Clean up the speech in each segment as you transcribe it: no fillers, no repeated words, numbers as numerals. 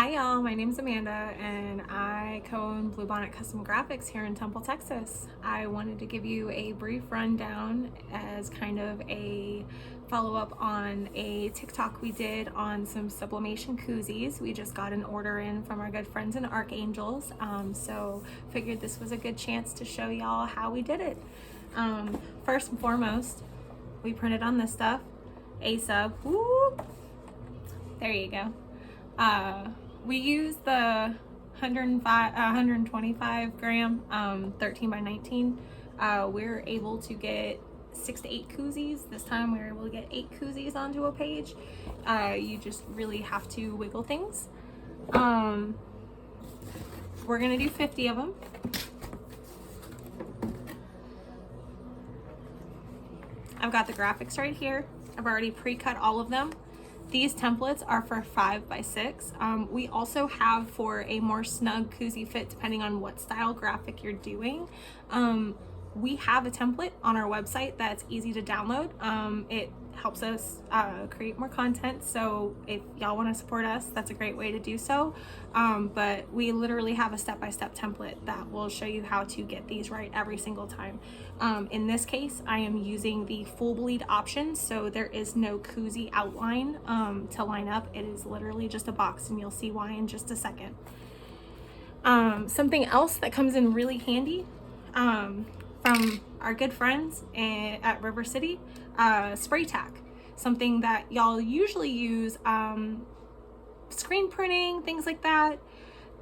Hi y'all, my name is Amanda and I co-own Blue Bonnet Custom Graphics here in Temple, Texas. I wanted to give you a brief rundown as kind of a follow-up on a TikTok we did on some sublimation koozies. We just got an order in from our good friends in Archangels, so figured this was a good chance to show y'all how we did it. First and foremost, we printed on this stuff, A-sub, woo! There you go. We use the 125 gram 13 by 19. We're able to get 6 to 8 koozies. This time we were able to get 8 koozies onto a page. You just really have to wiggle things. We're gonna do 50 of them. I've got the graphics right here. I've already pre-cut all of them. These templates are for 5 by 6. We also have for a more snug koozie fit, depending on what style graphic you're doing. We have a template on our website that's easy to download. It helps us create more content, so if y'all want to support us, that's a great way to do so. But we literally have a step-by-step template that will show you how to get these right every single time. In this case, I am using the full bleed option, so there is no koozie outline to line up. It is literally just a box, and you'll see why in just a second. Something else that comes in really handy from our good friends at River City, spray tack. Something that y'all usually use, screen printing, things like that.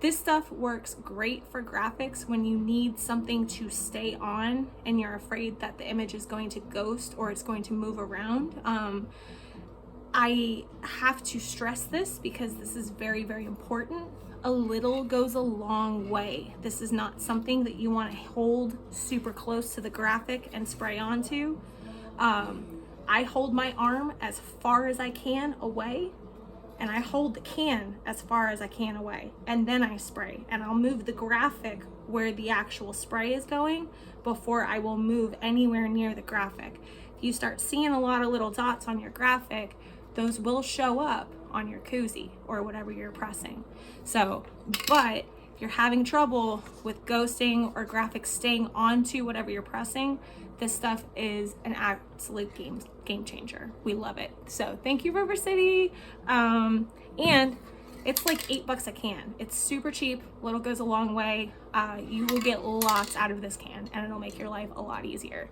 This stuff works great for graphics when you need something to stay on and you're afraid that the image is going to ghost or it's going to move around. I have to stress this because this is very, very important. A little goes a long way. This is not something that you want to hold super close to the graphic and spray onto. I hold my arm as far as I can away, and I hold the can as far as I can away, and then I spray, and I'll move the graphic where the actual spray is going before I will move anywhere near the graphic. If you start seeing a lot of little dots on your graphic, those will show up on your koozie or whatever you're pressing. So, but if you're having trouble with ghosting or graphics staying onto whatever you're pressing, this stuff is an absolute game changer. We love it. So thank you, River City. And it's like $8 a can. It's super cheap. Little goes a long way. You will get lots out of this can, and it'll make your life a lot easier.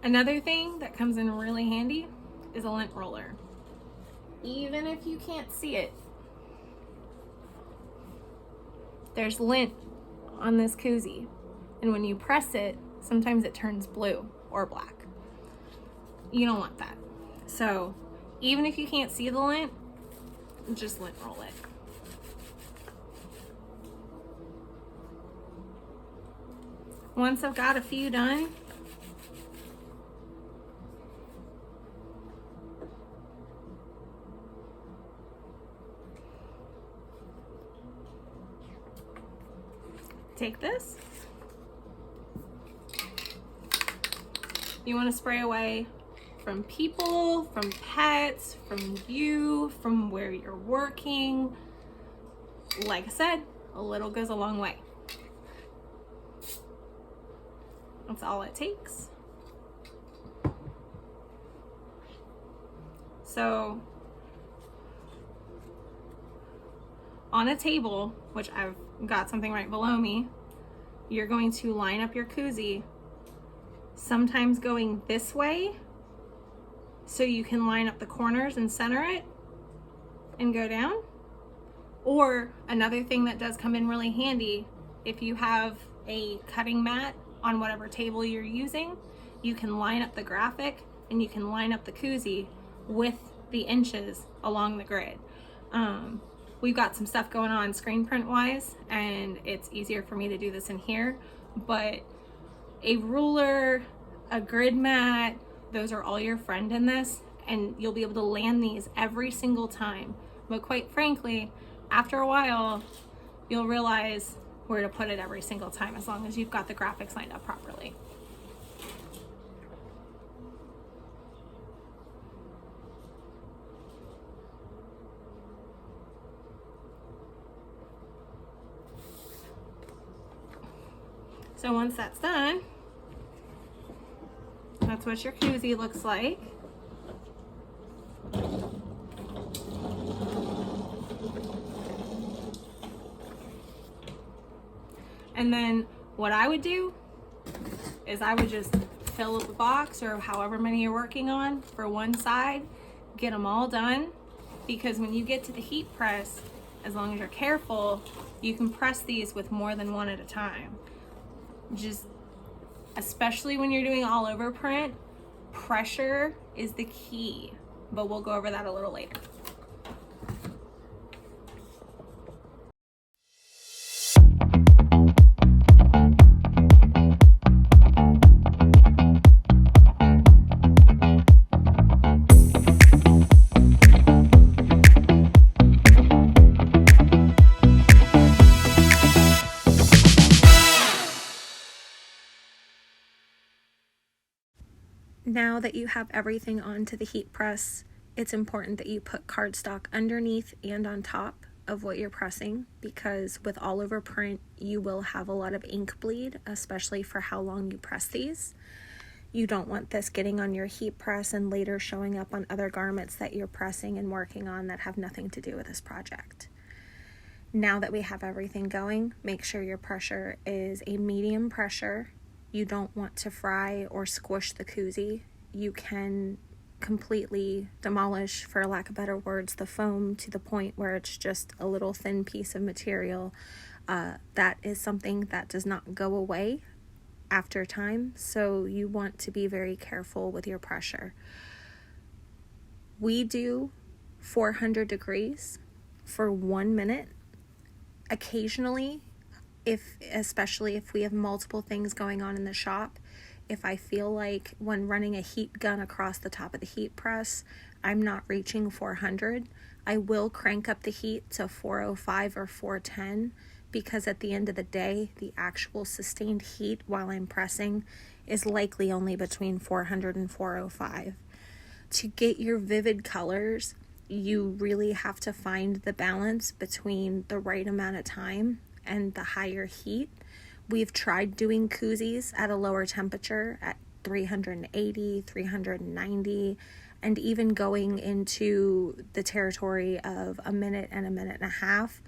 Another thing that comes in really handy is a lint roller. Even if you can't see it, there's lint on this koozie, and when you press it, sometimes it turns blue or black. You don't want that. So even if you can't see the lint, just lint roll it. Once I've got a few done, take this. You want to spray away from people, from pets, from you, from where you're working. Like I said, a little goes a long way. That's all it takes. So on a table, which I've got something right below me, you're going to line up your koozie, sometimes going this way so you can line up the corners and center it and go down. Or another thing that does come in really handy, if you have a cutting mat on whatever table you're using, you can line up the graphic and you can line up the koozie with the inches along the grid. We've got some stuff going on screen print wise, and it's easier for me to do this in here, but a ruler, a grid mat, those are all your friend in this, and you'll be able to land these every single time. But quite frankly, after a while, you'll realize where to put it every single time, as long as you've got the graphics lined up properly. So once that's done, that's what your koozie looks like. And then what I would do is I would just fill up the box or however many you're working on for one side, get them all done, because when you get to the heat press, as long as you're careful, you can press these with more than one at a time. Just, especially when you're doing all over print, pressure is the key, but we'll go over that a little later. Now that you have everything onto the heat press, it's important that you put cardstock underneath and on top of what you're pressing, because with all over print, you will have a lot of ink bleed, especially for how long you press these. You don't want this getting on your heat press and later showing up on other garments that you're pressing and working on that have nothing to do with this project. Now that we have everything going, make sure your pressure is a medium pressure. You don't want to fry or squish the koozie. You can completely demolish, for lack of better words, the foam to the point where it's just a little thin piece of material. That is something that does not go away after time, so you want to be very careful with your pressure. We do 400 degrees for 1 minute. Occasionally, especially if we have multiple things going on in the shop, if I feel like when running a heat gun across the top of the heat press, I'm not reaching 400, I will crank up the heat to 405 or 410, because at the end of the day, the actual sustained heat while I'm pressing is likely only between 400 and 405. To get your vivid colors, you really have to find the balance between the right amount of time and the higher heat. We've tried doing koozies at a lower temperature at 380, 390, and even going into the territory of a minute and a minute and a half.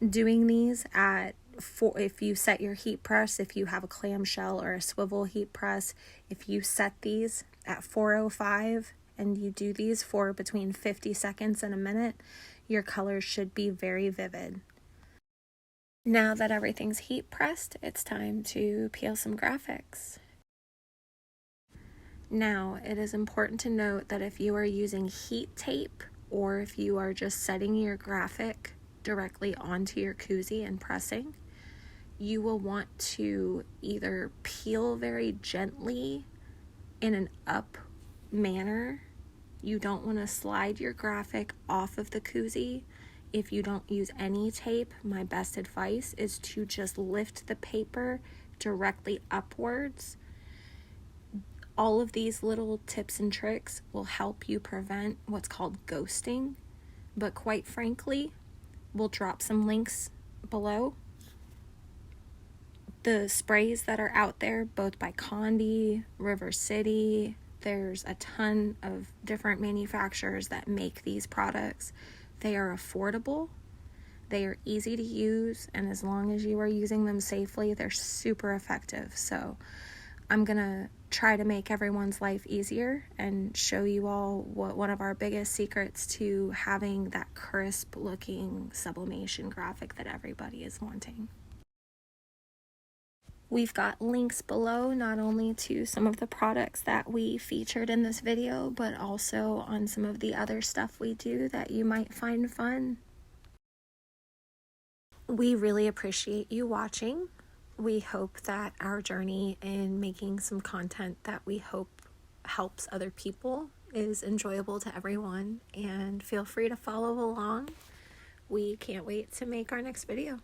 Doing these at if you set your heat press, if you have a clamshell or a swivel heat press, if you set these at 405 and you do these for between 50 seconds and a minute, your colors should be very vivid. Now that everything's heat pressed, it's time to peel some graphics. Now, it is important to note that if you are using heat tape or if you are just setting your graphic directly onto your koozie and pressing, you will want to either peel very gently in an up manner. You don't want to slide your graphic off of the koozie. If you don't use any tape, my best advice is to just lift the paper directly upwards. All of these little tips and tricks will help you prevent what's called ghosting, but quite frankly, we'll drop some links below. The sprays that are out there, both by Condi, River City, there's a ton of different manufacturers that make these products. They are affordable, they are easy to use, and as long as you are using them safely, they're super effective. So I'm gonna try to make everyone's life easier and show you all what one of our biggest secrets to having that crisp looking sublimation graphic that everybody is wanting. We've got links below not only to some of the products that we featured in this video, but also on some of the other stuff we do that you might find fun. We really appreciate you watching. We hope that our journey in making some content that we hope helps other people is enjoyable to everyone, and feel free to follow along. We can't wait to make our next video.